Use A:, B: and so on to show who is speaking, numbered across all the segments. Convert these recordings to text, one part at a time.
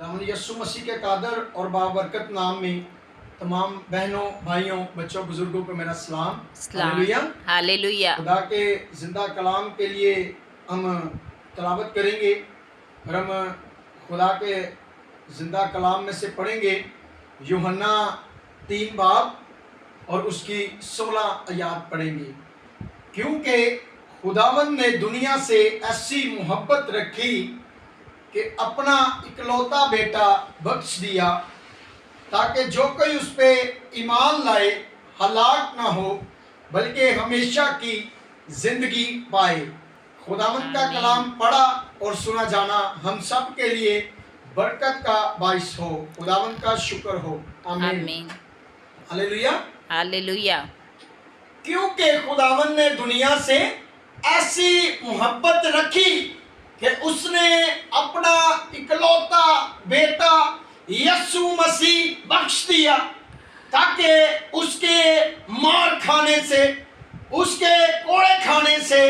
A: खुदावंद यीशु मसीह के कादर और बाबरकत नाम में तमाम बहनों, भाइयों, बच्चों, बुजुर्गों को मेरा सलाम। हालेलुया।
B: हालेलुया।
A: खुदा के जिंदा कलाम के लिए हम तलावत करेंगे और हम खुदा के जिंदा कलाम में से पढ़ेंगे यूहन्ना 3 बाब और उसकी 16 आयत पढ़ेंगे। क्योंकि खुदावंद ने दुनिया से ऐसी मोहब्बत रखी कि अपना इकलौता बेटा बख्श दिया ताकि जो कोई उस पे ईमान लाए हलाक ना हो बल्कि हमेशा की जिंदगी पाए। खुदावंद का कलाम पढ़ा और सुना जाना हम सब के लिए बरकत का बाइस हो। खुदावंद का शुक्र हो। आमीन। हालेलुया।
B: हालेलुया।
A: क्योंकि खुदावंद ने दुनिया से ऐसी मोहब्बत रखी कि उसने अपना इकलौता बेटा यीशु मसीह बख्श दिया ताकि उसके मार खाने से, उसके कोड़े खाने से,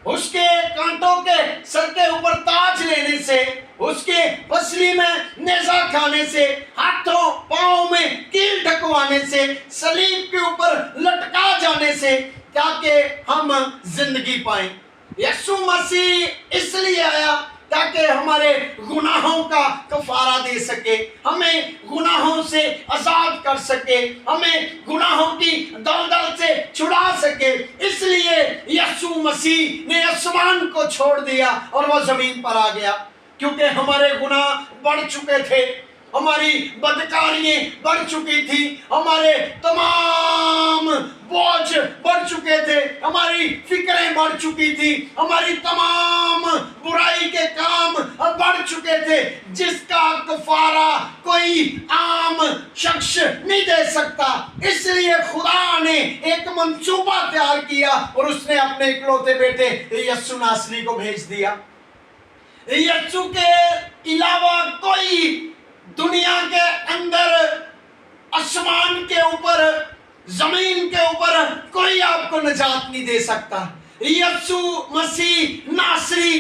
A: उसके कांटों के सर के ऊपर ताज लेने से, उसके पसली में नेज़ा खाने से, हाथों पाँव में कील ढकवाने से, सलीब के ऊपर लटका जाने से, ताकि हम जिंदगी पाएं। यीशु मसीह इसलिए आया ताकि हमारे गुनाहों का कफारा दे सके, हमें गुनाहों से आजाद कर सके, हमें गुनाहों की दलदल से छुड़ा सके। इसलिए यीशु मसीह ने आसमान को छोड़ दिया और वो जमीन पर आ गया, क्योंकि हमारे गुनाह बढ़ चुके थे, हमारी बदकारियां बढ़ चुकी थी, हमारे तमाम बोझ बढ़ चुके थे, हमारी फिक्रें बढ़ चुकी थी, हमारी तमाम बुराई के काम बढ़ चुके थे, जिसका कफारा कोई आम शख्स नहीं दे सकता। इसलिए खुदा ने एक मंसूबा तैयार किया और उसने अपने इकलौते बेटे यीशु नासरी को भेज दिया। यीशु के अलावा कोई दुनिया के अंदर, आसमान के ऊपर, जमीन के ऊपर कोई आपको निजात नहीं दे सकता। यीशु मसीह नासरी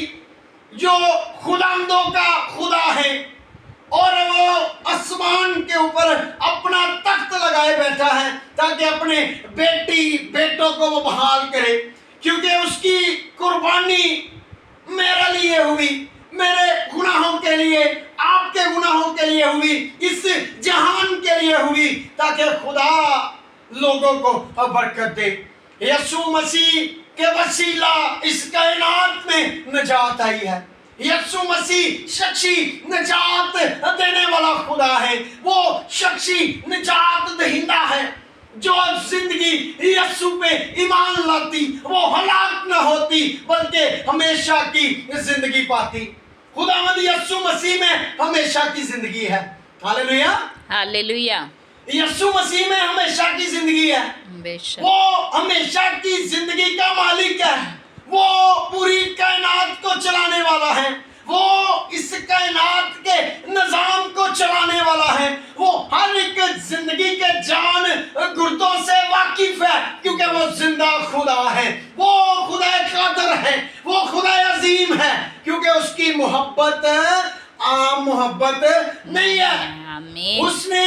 A: जो खुदांदों का खुदा है और वो आसमान के ऊपर अपना तख्त लगाए बैठा है ताकि अपने बेटों को वो बहाल करे, क्योंकि उसकी कुर्बानी मेरे लिए हुई, मेरे गुनाहों के लिए, आपके गुनाहों के लिए हुई, इस जहान के लिए हुई, ताकि खुदा लोगों को बरकत दे। यीशु मसीह के वसीला इस कायनात में निजात आई है। यीशु मसीह शख्सी निजात देने वाला खुदा है, वो शख्सी निजात दहिंदा है। जो जिंदगी यीशु पे ईमान लाती वो हलाक न होती बल्कि हमेशा की जिंदगी पाती। खुदावंद यीशु मसीह में हमेशा की जिंदगी है। हालेलुया।
B: हालेलुया।
A: यीशु मसीह में हमेशा की जिंदगी है।
B: बेशक
A: वो हमेशा की जिंदगी का मालिक है, वो पूरी कायनात को चलाने वाला है, वो इस कायनात के निजाम को चलाने वाला है, वो हर एक जिंदगी के जान गुर्दों से वाकिफ है, क्योंकि वो जिंदा खुदा है, वो खुदा कादर है, वो खुदा अजीम है, क्योंकि उसकी मोहब्बत आम मोहब्बत नहीं है।
B: आमीन।
A: उसने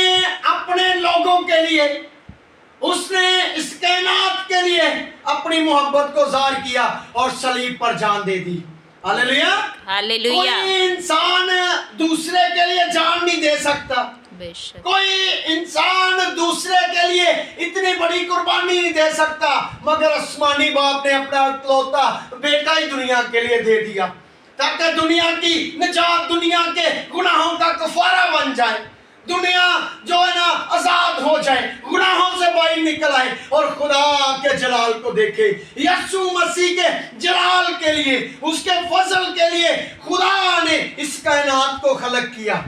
A: अपने लोगों के लिए, उसने इस कायनात के लिए अपनी मोहब्बत को ज़ाहिर किया और सलीब पर जान दे दी। हालेलुया।
B: हालेलुया।
A: कोई इंसान दूसरे के लिए जान नहीं दे सकता,
B: बेशक
A: कोई इंसान दूसरे के लिए इतनी बड़ी कुर्बानी नहीं दे सकता, मगर आसमानी बाप ने अपना इकलौता बेटा ही दुनिया के लिए दे दिया ताकि दुनिया की निजात, दुनिया के गुनाहों का कफारा बन जाए, दुनिया जो है ना आजाद हो जाए, गुनाहों से बाहर निकल आए और खुदा के जलाल को देखे। यीशु मसीह के जलाल के लिए, उसके फजल के लिए खुदा ने इस कायनात को खलक किया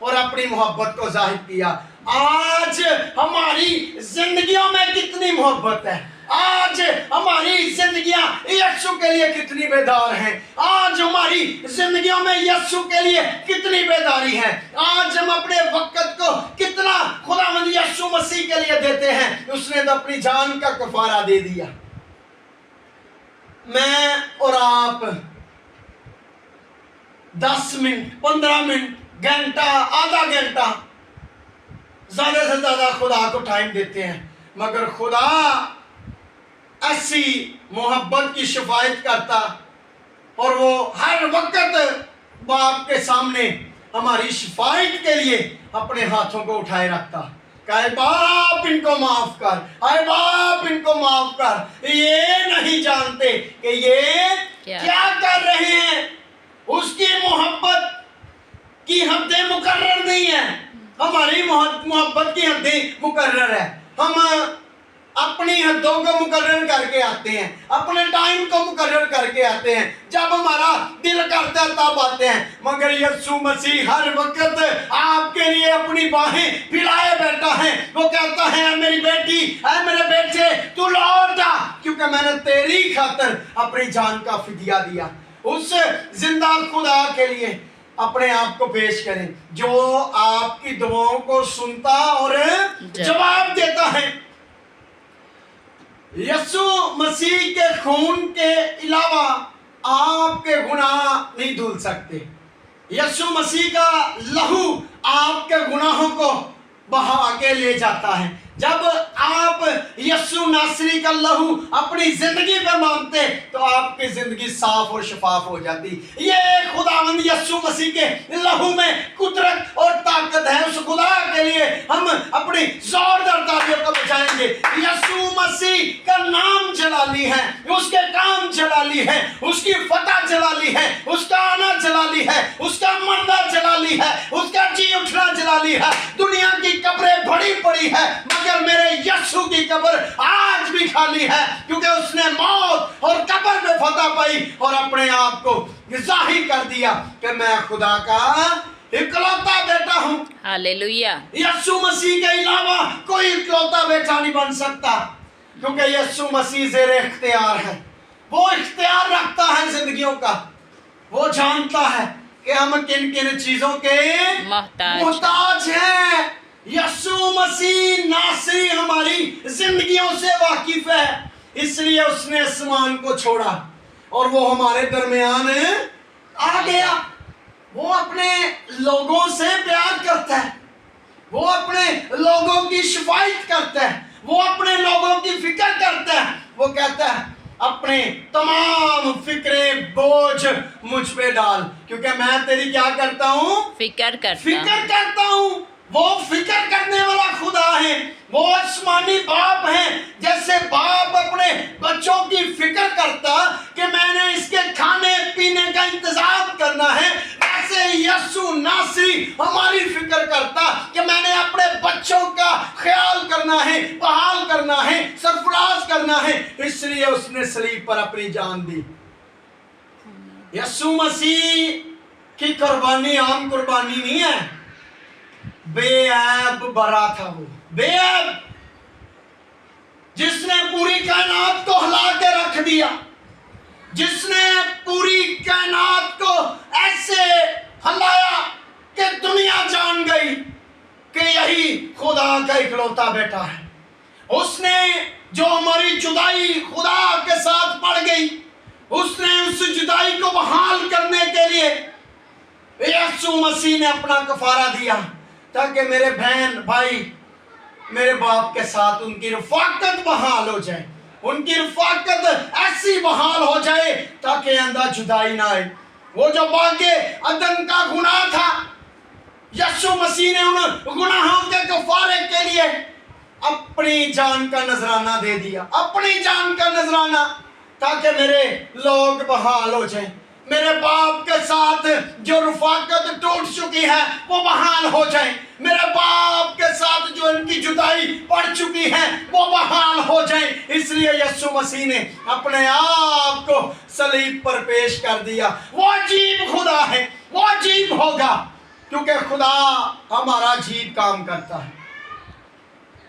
A: और अपनी मोहब्बत को जाहिर किया। आज हमारी जिंदगियों में कितनी मोहब्बत है, आज हमारी जिंदगियां यीशु के लिए कितनी बेदार हैं, आज हमारी जिंदगियों में यीशु के लिए कितनी बेदारी है, आज हम अपने वक्त को कितना खुदावंद यीशु मसीह के लिए देते हैं। उसने तो अपनी जान का कफारा दे दिया। मैं और आप 10 मिनट, 15 मिनट घंटा, आधा घंटा ज्यादा से ज्यादा खुदा को टाइम देते हैं, मगर खुदा ऐसी मोहब्बत की शिफायत करता और वो हर वक्त बाप के सामने हमारी शिफायत के लिए अपने हाथों को उठाए रखता, कहे बाप इनको माफ कर, अरे बाप इनको माफ कर, ये नहीं जानते कि ये क्या कर रहे हैं। उसकी मोहब्बत की हदें मुकर्रर नहीं है, हमारी मोहब्बत की हदें मुकर्रर है। हम अपनी हदों को मुकर्रर करके आते हैं, अपने टाइम को मुकर्रर करके आते हैं, जब हमारा दिल करता है तब आते हैं, मगर यीशु मसीह हर वक्त आपके लिए अपनी बाहें फैलाए बैठा है। वो कहता है मेरी बेटी, ऐ मेरे बेटे, तू लौट आ, क्योंकि मैंने तेरी खातिर अपनी जान का फिदिया दिया। उस जिंदा खुदा के लिए अपने आप को पेश करें जो आपकी दुआओं को सुनता और जवाब देता है। यीशु मसीह के खून के अलावा आपके गुनाह नहीं धुल सकते। यीशु मसीह का लहू आपके गुनाहों को बहा के ले जाता है। जब आप यीशु नासरी का लहू अपनी जिंदगी पे मांगते तो आपकी जिंदगी साफ और शफाफ हो जाती। ये खुदावंद यीशु मसीह के लहू में कुदरत और ताकत है। उस खुदा के लिए हम अपनी जोरदार तालियों को बजाएंगे। यीशु मसीह का नाम जलाली है, उसके काम जलाली है, उसकी फतह जलाली है, उसका आना जलाली है, उसका मरना जलाली है, उसका जी उठना जलाली है। दुनिया की कब्रें भरी पड़ी है, मगर मेरे यीशु की कब्र आज भी खाली है, क्योंकि उसने मौत और कब्र में फतह पाई और अपने आप को जाहिर कर दिया कि मैं खुदा का इकलौता बेटा हूं।
B: हालेलुया।
A: यीशु मसीह के अलावा कोई इकलौता बेटा नहीं बन सकता, क्योंकि यीशु मसीह ज़ेरे इख्तियार है। वो इख्तियार रखता है जिंदगियों का। वो जानता है कि हम किन किन चीजों के मोहताज हैं। यीशु मसीह नासरी हमारी जिंदगियों से वाकिफ है, इसलिए उसने आसमान को छोड़ा और वो हमारे दरमियान आ गया। वो अपने लोगों से प्यार करता है, वो अपने लोगों की शिफायत करता है, वो अपने लोगों की फिक्र करता है। वो कहता है अपने तमाम फिक्रे बोझ मुझ पे डाल, क्योंकि मैं तेरी क्या करता हूँ, फिक्र करता हूँ। वो फिक्र करने वाला खुदा है, वो आसमानी बाप है। जैसे बाप अपने बच्चों की फिक्र करता कि मैंने इसके खाने पीने का इंतजाम करना है, ऐसे यीशु नासरी हमारी फिक्र करता कि मैंने अपने बच्चों का ख्याल करना है, बहाल करना है, सरफराज करना है। इसलिए उसने सलीब पर अपनी जान दी। यीशु मसीह की कुर्बानी आम कुर्बानी नहीं है, बेऐब बरा था। वो बेऐब, जिसने पूरी कायनात को हिला के रख दिया, जिसने पूरी कायनात को ऐसे हिलाया कि दुनिया जान गई कि यही खुदा का इकलौता बेटा है। उसने जो हमारी जुदाई खुदा के साथ पड़ गई, उसने उस जुदाई को बहाल करने के लिए यीशु मसीह ने अपना कफारा दिया, ताकि मेरे बहन भाई मेरे बाप के साथ उनकी रफाकत बहाल हो जाए, उनकी रफाकत ऐसी बहाल हो जाए ताकि अंदर जुदाई ना आए। वो जो बागे अदन का गुनाह था, यीशु मसीह ने उन गुनाहों के कफारे के लिए अपनी जान का नजराना दे दिया, अपनी जान का नजराना, ताकि मेरे लोग बहाल हो जाएं। मेरे बाप के साथ जो रफाकत टूट चुकी है वो बहाल हो जाए, मेरे बाप के साथ जो इनकी जुदाई पड़ चुकी है वो बहाल हो जाए। इसलिए यीशु मसीह ने अपने आप को सलीब पर पेश कर दिया। वो अजीब खुदा है, वो अजीब होगा, क्योंकि खुदा हमारा अजीब काम करता है।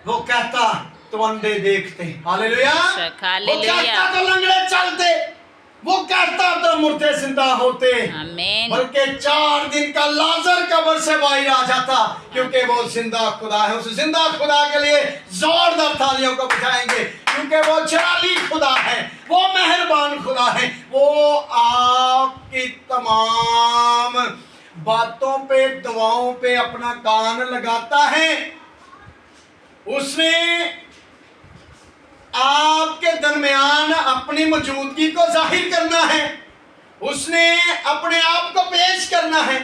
A: वो कहता तो अंधे देखते, हालेलुया, वो कहता तो लंगड़े चलते, वो कहता तो मुर्दे जिंदा होते,
B: आमीन।
A: बल्कि 4 दिन का लाजर कब्र से बाहर आ जाता, क्योंकि वो जिंदा खुदा है। उस जिंदा खुदा के लिए जोरदार तालियों को बजाएंगे, क्योंकि वो जलाली खुदा है, वो मेहरबान खुदा है। वो आपकी तमाम باتوں پہ دعاؤں پہ اپنا کان لگاتا ہے، اس نے آپ کے درمیان اپنی موجودگی کو ظاہر کرنا ہے، اس نے اپنے آپ کو پیش کرنا ہے،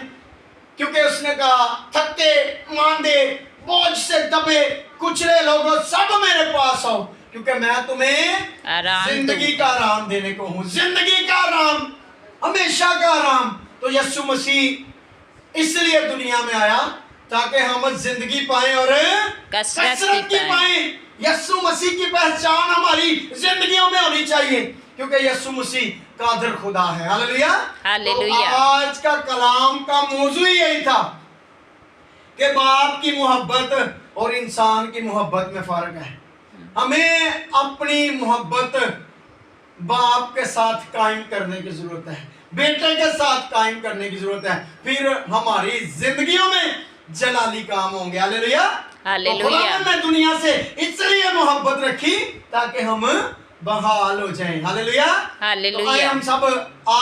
A: کیونکہ اس نے کہا تھکے ماندے بوجھ سے دبے کچلے لوگوں سب میرے پاس آؤ، کیونکہ میں تمہیں
B: آرام
A: زندگی
B: دوں
A: کا آرام دینے کو ہوں، زندگی کا آرام، ہمیشہ کا آرام۔ تو یسوع مسیح اس لیے دنیا میں آیا تاکہ ہم زندگی پائیں اور
B: کثرت
A: کی
B: کی
A: پائیں۔ یسوع مسیح کی پہچان ہماری زندگیوں میں ہونی چاہیے، کیونکہ یسوع مسیح قادر خدا ہے۔ ہاللیلویا۔
B: ہاللیلویا۔
A: تو آج کا کلام کا موضوع یہی تھا کہ باپ کی محبت اور انسان کی محبت میں فرق ہے۔ ہمیں اپنی محبت باپ کے ساتھ قائم کرنے کی ضرورت ہے، بیٹے کے ساتھ قائم کرنے کی ضرورت ہے، پھر ہماری زندگیوں میں جلالی کام ہوں گے۔ ہاللیلویا۔
B: ہاللیلویا۔
A: تو خدا نے دنیا سے اس لیے محبت رکھی تاکہ ہم بحال ہو جائیں۔ ہاللیلویا۔
B: ہاللیلویا۔
A: تو آئے ہم سب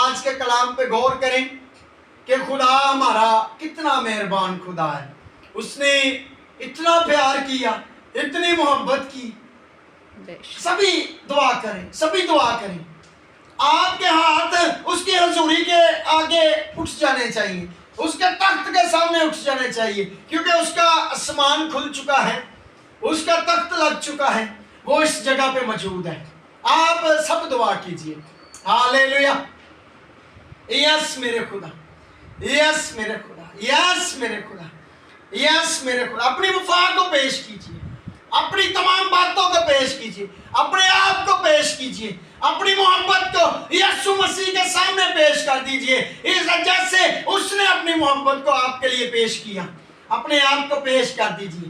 A: آج کے کلام پہ غور کریں کہ خدا ہمارا کتنا مہربان خدا ہے، اس نے اتنا پیار کیا، اتنی محبت کی۔ سبھی دعا کریں، سبھی دعا کریں، آپ کے ہاتھ اس کی حضوری کے آگے اٹھ جانے چاہیے، اس کے تخت کے سامنے اٹھ جانے چاہیے، کیونکہ اس کا آسمان کھل چکا ہے، اس کا تخت لگ چکا ہے، وہ اس جگہ پہ موجود ہے۔ آپ سب دعا کیجئے۔ ہاللیلویا۔ یس میرے خدا، یس میرے خدا، یس میرے خدا، یس میرے خدا۔ اپنی وفا کو پیش کیجئے، اپنی تمام باتوں کو پیش کیجئے، اپنے آپ کو پیش کیجئے، اپنی محبت کو یسوع مسیح کے سامنے پیش کر دیجئے۔ اس وجہ سے اس نے اپنی محبت کو آپ کے لیے پیش کیا، اپنے آپ کو پیش کر دیجئے۔